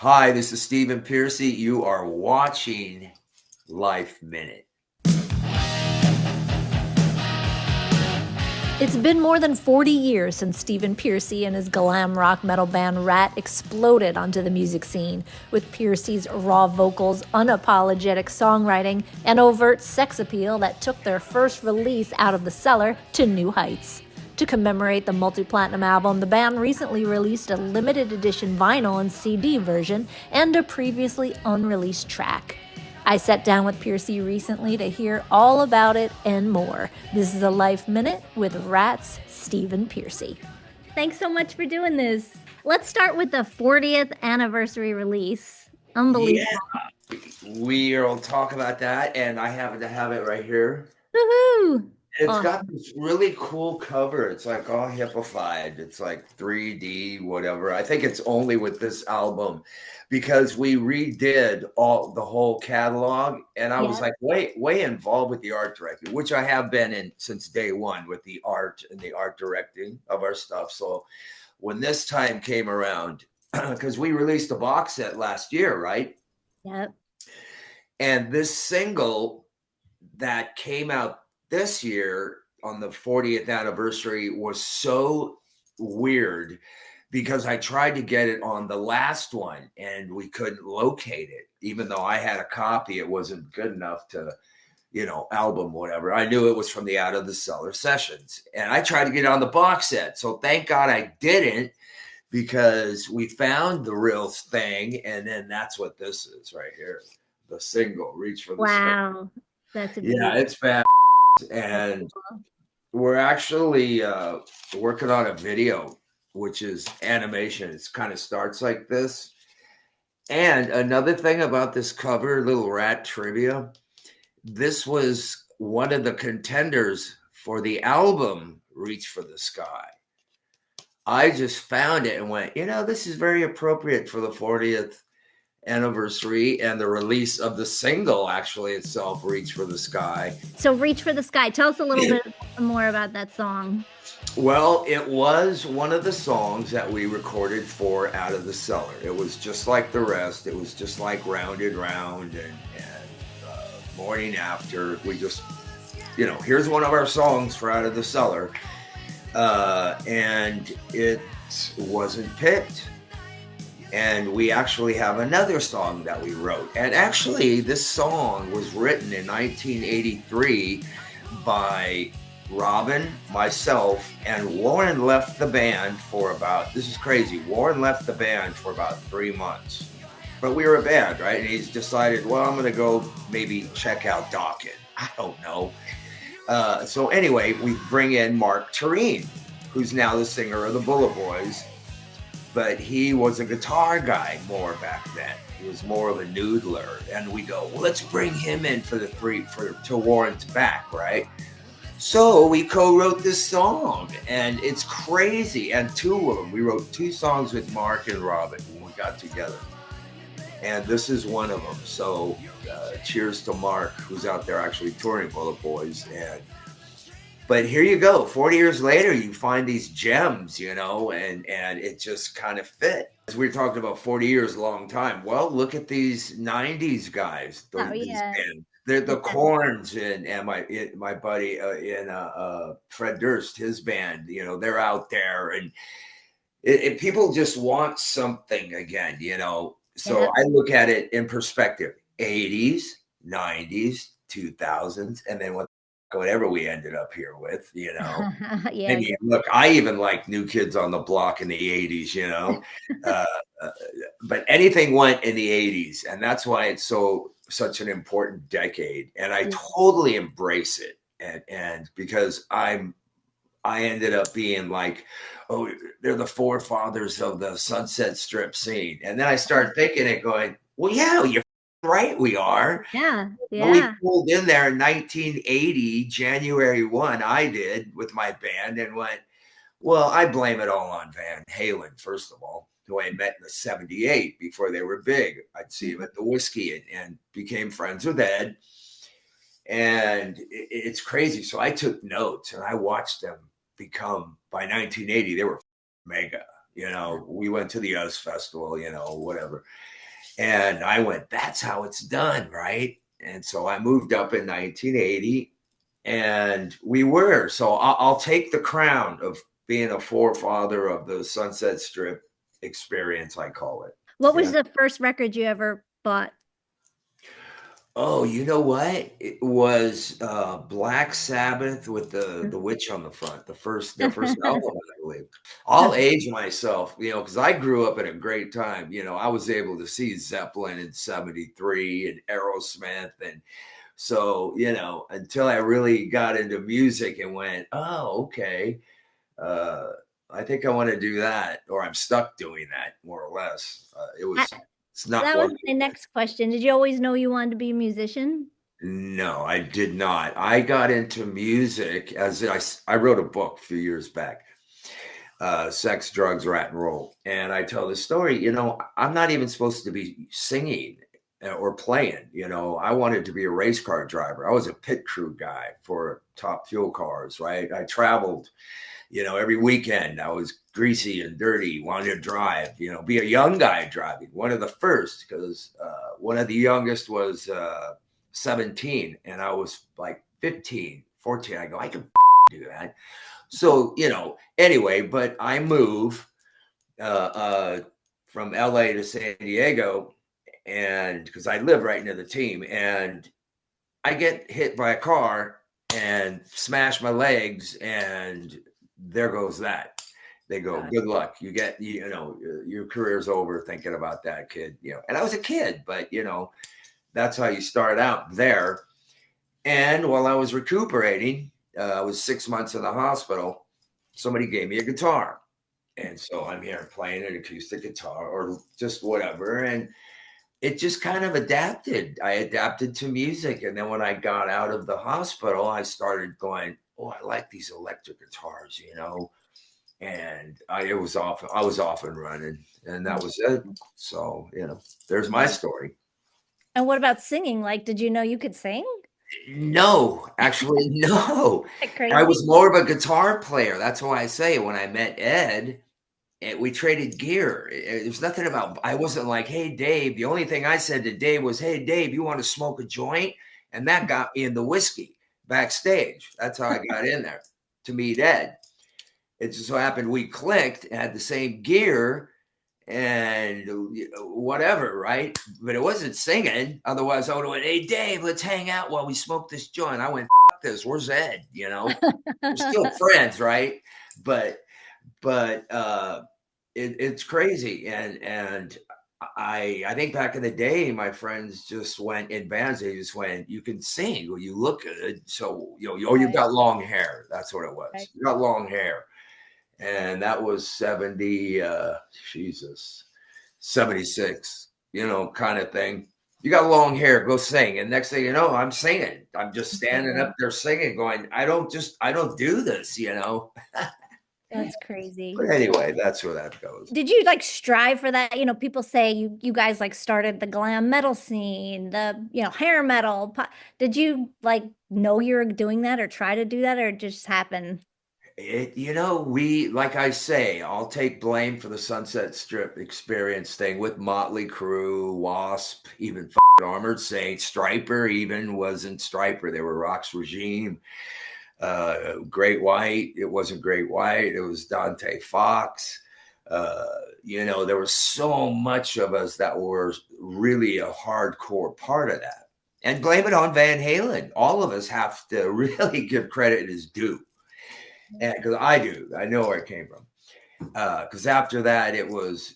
Hi, this is Stephen Pearcy. You are watching Life Minute. It's been more than 40 years since Stephen Pearcy and his glam rock metal band Ratt exploded onto the music scene, with Pearcy's raw vocals, unapologetic songwriting, and overt sex appeal that took their first release Out of the Cellar to new heights. To commemorate the multi-platinum album, the band recently released a limited edition vinyl and CD version and a previously unreleased track. I sat down with Pearcy recently to hear all about it and more. This is a Life Minute with Ratt's Stephen Pearcy. Thanks so much for doing this. Let's start with the 40th anniversary release. Unbelievable. Yeah, we'll talk about that, and I happen to have it right here. Woohoo! It's got this really cool cover. It's like all hippified. It's like 3D, whatever. I think it's only with this album because we redid the whole catalog, and I was like way involved with the art directing, which I have been in since day one with the art and the art directing of our stuff. So when this time came around, because we released a box set last year, right? Yep. And this single that came out this year on the 40th anniversary was so weird because I tried to get it on the last one and we couldn't locate it. Even though I had a copy, it wasn't good enough to, album, whatever. I knew it was from the Out of the Cellar sessions. And I tried to get it on the box set. So thank God I didn't, because we found the real thing. And then that's what this is right here. The single, Reach for the Sky. Wow. That's a Yeah, it's bad. And we're actually working on a video, which is animation. It's kind of starts like this. And another thing about this cover, little Ratt trivia, this was one of the contenders for the album Reach for the Sky. I just found it and went, this is very appropriate for the 40th anniversary and the release of the single actually itself, Reach for the Sky. So Reach for the Sky, tell us a little bit more about that song. Well, it was one of the songs that we recorded for Out of the Cellar. It was just like the rest. It was just like Rounded Round and Morning After. We just, here's one of our songs for Out of the Cellar. And it wasn't picked. And we actually have another song that we wrote. And actually, this song was written in 1983 by Robin, myself, and Warren left the band for this is crazy. Warren left the band for about 3 months. But we were a band, right? And he's decided, well, I'm going to go maybe check out Docket. I don't know. So anyway, we bring in Mark Tureen, who's now the singer of the Bullet Boys. But he was a guitar guy more back then. He was more of a noodler. And we go, well, let's bring him in to Warren's back, right? So we co-wrote this song, and it's crazy. And two of them, we wrote 2 songs with Mark and Robin when we got together. And this is one of them. So cheers to Mark, who's out there actually touring Bullet Boys. But here you go. 40 years later, you find these gems, and it just kind of fit. As we were talking about 40 years, a long time. Well, look at these 90s guys. They're the Corns and my buddy Fred Durst, his band. They're out there, and people just want something again. So I look at it in perspective: 80s, 90s, 2000s, and then whatever we ended up here with. Maybe, look, I even like New Kids on the Block in the 80s. But anything went in the 80s, and that's why it's such an important decade, and I totally embrace it, and because I ended up being like, oh, they're the forefathers of the Sunset Strip scene, and then I started thinking it, going, well, yeah, you're right, we are. We pulled in there in 1980, January 1, I did with my band, and went, well, I blame it all on Van Halen, first of all, who I met in the 78 before they were big. I'd see him at the Whiskey and became friends with Ed. And it's crazy. So I took notes and I watched them become, by 1980, they were mega. We went to the Oz Festival, whatever. And I went, that's how it's done, right? And so I moved up in 1980, and we were. So I'll take the crown of being a forefather of the Sunset Strip experience, I call it. What was the first record you ever bought? Oh, you know what? It was Black Sabbath with the witch on the front, their first album, I believe. I'll age myself, because I grew up at a great time. I was able to see Zeppelin in '73 and Aerosmith. And so, until I really got into music and went, oh, okay, I think I want to do that, or I'm stuck doing that, more or less. It's not That one. was my next question. Did you always know you wanted to be a musician? No, I did not. I got into music I wrote a book a few years back, Sex, Drugs, Rat and Roll. And I tell the story, I'm not even supposed to be singing or playing. I wanted to be a race car driver. I was a pit crew guy for Top Fuel Cars, right? I traveled, every weekend. I was greasy and dirty, wanted to drive, be a young guy driving. One of the first, because one of the youngest was 17 and I was like 15, 14. I go, I can do that. So, anyway, but I move from LA to San Diego, and because I live right near the team, and I get hit by a car and smash my legs, and there goes that. They go, good luck. You get, your career's over thinking about that, kid. And I was a kid, but that's how you start out there. And while I was recuperating, I was 6 months in the hospital. Somebody gave me a guitar. And so I'm here playing an acoustic guitar or just whatever. And it just kind of adapted. I adapted to music. And then when I got out of the hospital, I started going, oh, I like these electric guitars, and I was off and running, and that was it. So, there's my story. And what about singing? Like, did you know you could sing? No, actually, no. Crazy. I was more of a guitar player. That's why I say when I met Ed, we traded gear. There's nothing about, I wasn't like, hey, Dave. The only thing I said to Dave was, hey, Dave, you want to smoke a joint? And that got me in the whiskey backstage. That's how I got in there to meet Ed. It just so happened we clicked, had the same gear and whatever, right? But it wasn't singing. Otherwise, I would have went, hey, Dave, let's hang out while we smoke this joint. I went, fuck this. Where's Ed? We're still friends, right? But it's crazy. And I think back in the day, my friends just went in bands. They just went, you can sing or you look good. So, you've got long hair. That's what it was. Right. You got long hair. And that was 76, kind of thing. You got long hair, go sing. And next thing you know, I'm singing. I'm just standing up there singing, going, I don't do this, That's crazy. But anyway, that's where that goes. Did you strive for that? People say you guys started the glam metal scene, the, hair metal. Did you know you were doing that or try to do that, or it just happened? We, like I say, I'll take blame for the Sunset Strip experience thing with Mötley Crüe, Wasp, even Armored Saint, Striper even wasn't Striper. They were Rock's Regime. Great White, it wasn't Great White. It was Dante Fox. There was so much of us that were really a hardcore part of that. And blame it on Van Halen. All of us have to really give credit as due. And because I know where it came from. Because after that, it was,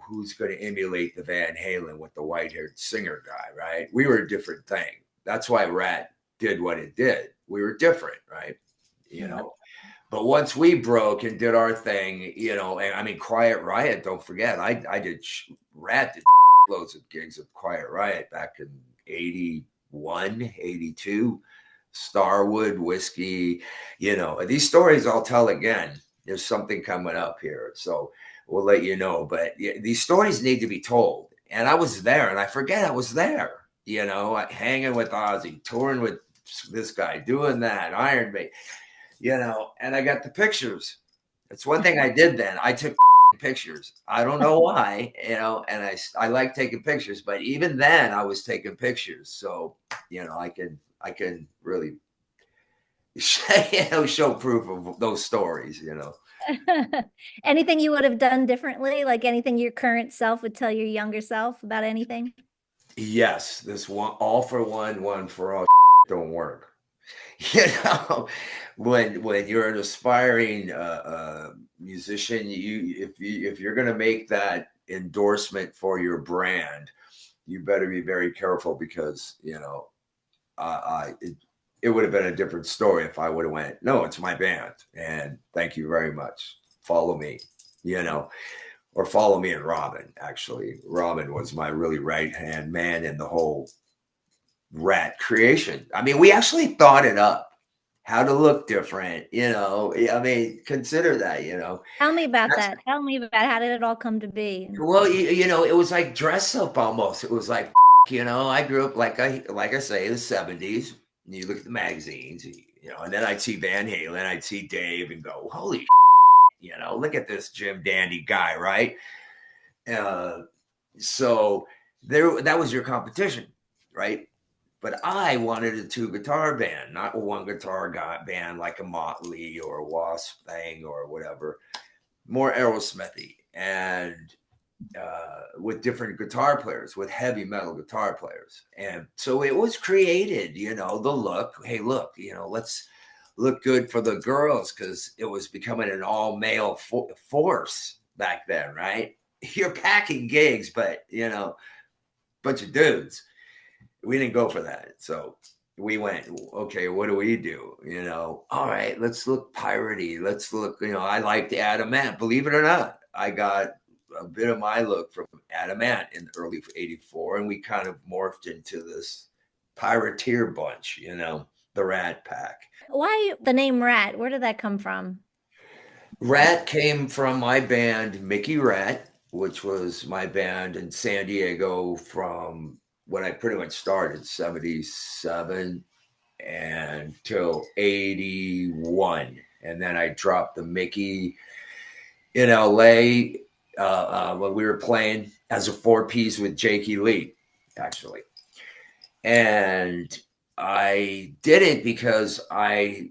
who's going to emulate the Van Halen with the white-haired singer guy, right? We were a different thing. That's why Ratt did what it did. We were different, right? But once we broke and did our thing, and I mean, Quiet Riot, don't forget, I did, Ratt did loads of gigs with Quiet Riot back in 81, 82. Starwood, Whiskey, these stories I'll tell again. There's something coming up here. So we'll let you know. But these stories need to be told. And I was there, and I forget I was there, hanging with Ozzy, touring with this guy, doing that, Iron Maiden, and I got the pictures. That's one thing I did then. I took pictures. I don't know why, you know, and I like taking pictures, but even then I was taking pictures. So, you know, I can really you know, show proof of those stories, you know. Anything you would have done differently? Like anything your current self would tell your younger self about anything? Yes, this one all for one, one for all don't work. You know, when you're an aspiring musician, if you're going to make that endorsement for your brand, you better be very careful because you know it would have been a different story if I would have went, no, it's my band, and thank you very much. Follow me, you know, or follow me and Robin. Actually, Robin was my really right hand man in the whole Ratt creation. I mean, we actually thought it up, how to look different, you know. I mean, consider that, you know. Tell me about That's, that. Tell me about how did it all come to be? well, you know, it was like dress up almost. It was like, you know, I grew up like I say, the 70s. You look at the magazines, you know, and then I'd see Van Halen, I'd see Dave and go, holy, you know, look at this Jim Dandy guy, right? Uh, so that was your competition, right? But I wanted a two guitar band, not a one guitar band like a Mötley or a Wasp thing or whatever. More Aerosmithy and with different guitar players, with heavy metal guitar players. And so it was created, you know, the look. Hey, look, you know, let's look good for the girls because it was becoming an all male force back then, right? You're packing gigs, but, you know, bunch of dudes. We didn't go for that. So we went, okay, what do we do? You know, all right, let's look piratey. Let's look, you know, I liked Adam Ant. Believe it or not, I got a bit of my look from Adam Ant in the early 84. And we kind of morphed into this pirateer bunch, you know, the Rat Pack. Why the name Ratt? Where did that come from? Ratt came from my band, Mickey Ratt, which was my band in San Diego from when I pretty much started, 77 until 81. And then I dropped the Mickey in LA when we were playing as a four piece with Jakey Lee, actually. And I did it because I,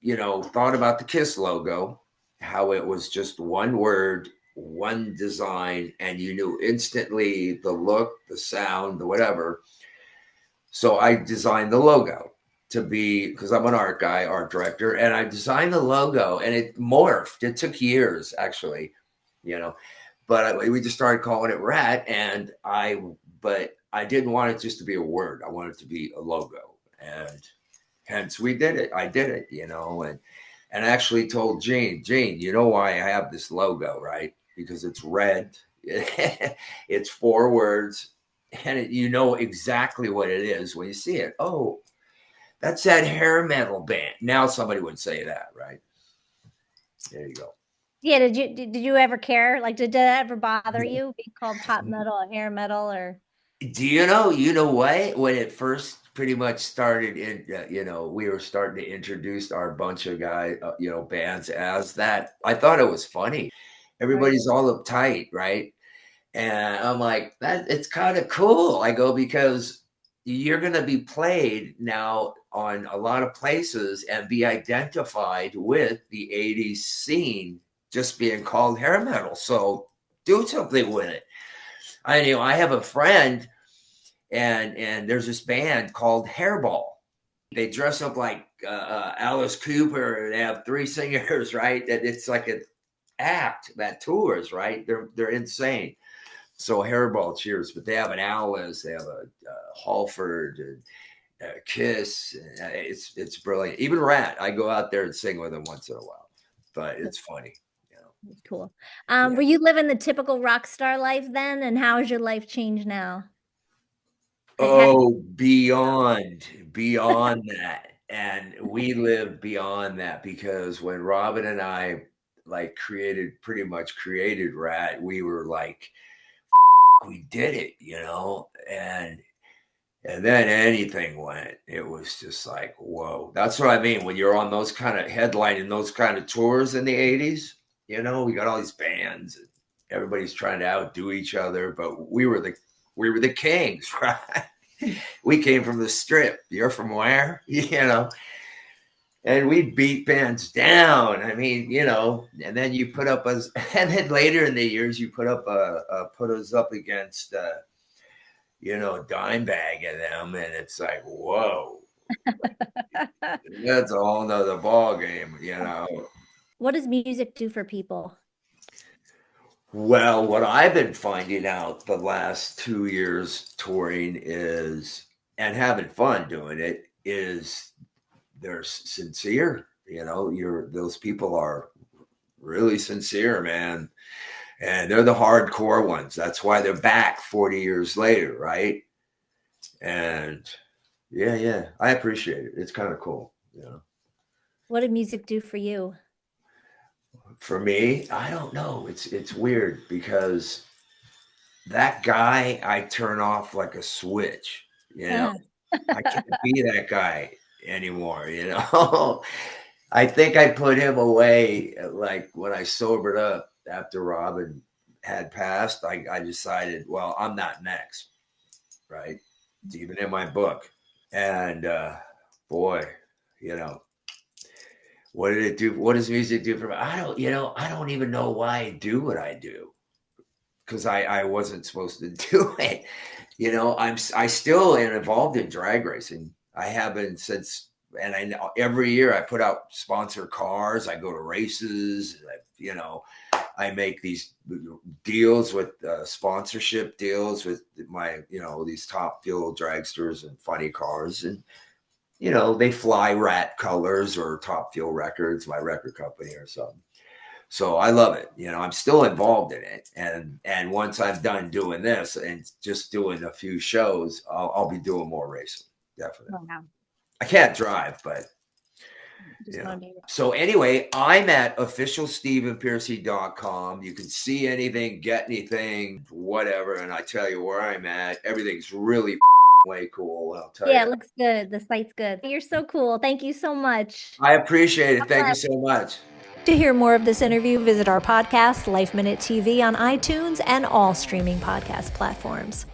you know, thought about the Kiss logo, how it was just one word, one design, and you knew instantly the look, the sound, the whatever. So I designed the logo to be, because I'm an art guy, art director, and I designed the logo and it morphed. It took years, actually, you know, but we just started calling it Ratt. But I didn't want it just to be a word. I wanted it to be a logo. And hence we did it. I did it, you know, and I actually told Gene, you know why I have this logo, right? Because it's red. It's four words and you know exactly what it is when you see it. Oh, that's that hair metal band. Now somebody would say that, right? There you go. Yeah, did you ever care? Like, did that ever bother you being called pop metal or hair metal or? Do you know? You know what? When it first pretty much started, you know, we were starting to introduce our bunch of guys, you know, bands as that. I thought it was funny. Right. Everybody's all uptight, right? And I'm like, that it's kind of cool. I go, because you're going to be played now on a lot of places and be identified with the 80s scene just being called hair metal. So do something with it. You know, I have a friend and there's this band called Hairball. They dress up like Alice Cooper. They have three singers, right? It's like an act that tours, right? They're insane. So Hairball cheers, but they have an Alice, they have a Halford, and Kiss. It's brilliant. Even Ratt, I go out there and sing with them once in a while, but it's funny. You know? That's cool. Yeah. Were you living the typical rock star life then, and how has your life changed now? Like, Oh, beyond that, and we live beyond that because when Robin and I like pretty much created Ratt, we were like, we did it, you know, and then anything went. It was just like, whoa. That's what I mean. When you're on those kind of headlining those kind of tours in the 80s, you know, we got all these bands. everybody's trying to outdo each other, but we were the kings, right? We came from the Strip. You're from where? And we beat bands down. I mean, and then you put up us, and then later in the years, you put us up against, Dimebag and them, and it's like, whoa, that's a whole nother ball game, What does music do for people? Well, what I've been finding out the last 2 years touring and having fun doing it, is they're sincere. Those people are really sincere, man. And they're the hardcore ones. That's why they're back 40 years later, right? And yeah, I appreciate it. It's kind of cool. What did music do for you? For me, I don't know. It's weird because that guy I turn off like a switch. I can't be that guy anymore. I think I put him away like when I sobered up after Robin had passed. I decided, well, I'm not next, right? It's even in my book. And boy, what did it do? What does music do for me? I don't even know why I do what I do, because I wasn't supposed to do it. I still am involved in drag racing. I have been since, and I know every year I put out sponsor cars. I go to races. I make these deals with sponsorship deals with my, these top fuel dragsters and funny cars, and they fly Ratt colors or Top Fuel Records, my record company or something. So I love it. I'm still involved in it. And once I'm done doing this and just doing a few shows, I'll be doing more racing. Definitely. Oh, wow. I can't drive, but So anyway, I'm at officialstevenpearcy.com. You can see anything, get anything, whatever. And I tell you where I'm at. Everything's really way cool. I'll tell you. Yeah, it looks good. The site's good. You're so cool. Thank you so much. I appreciate it. Thank you so much. To hear more of this interview, visit our podcast, Life Minute TV, on iTunes and all streaming podcast platforms.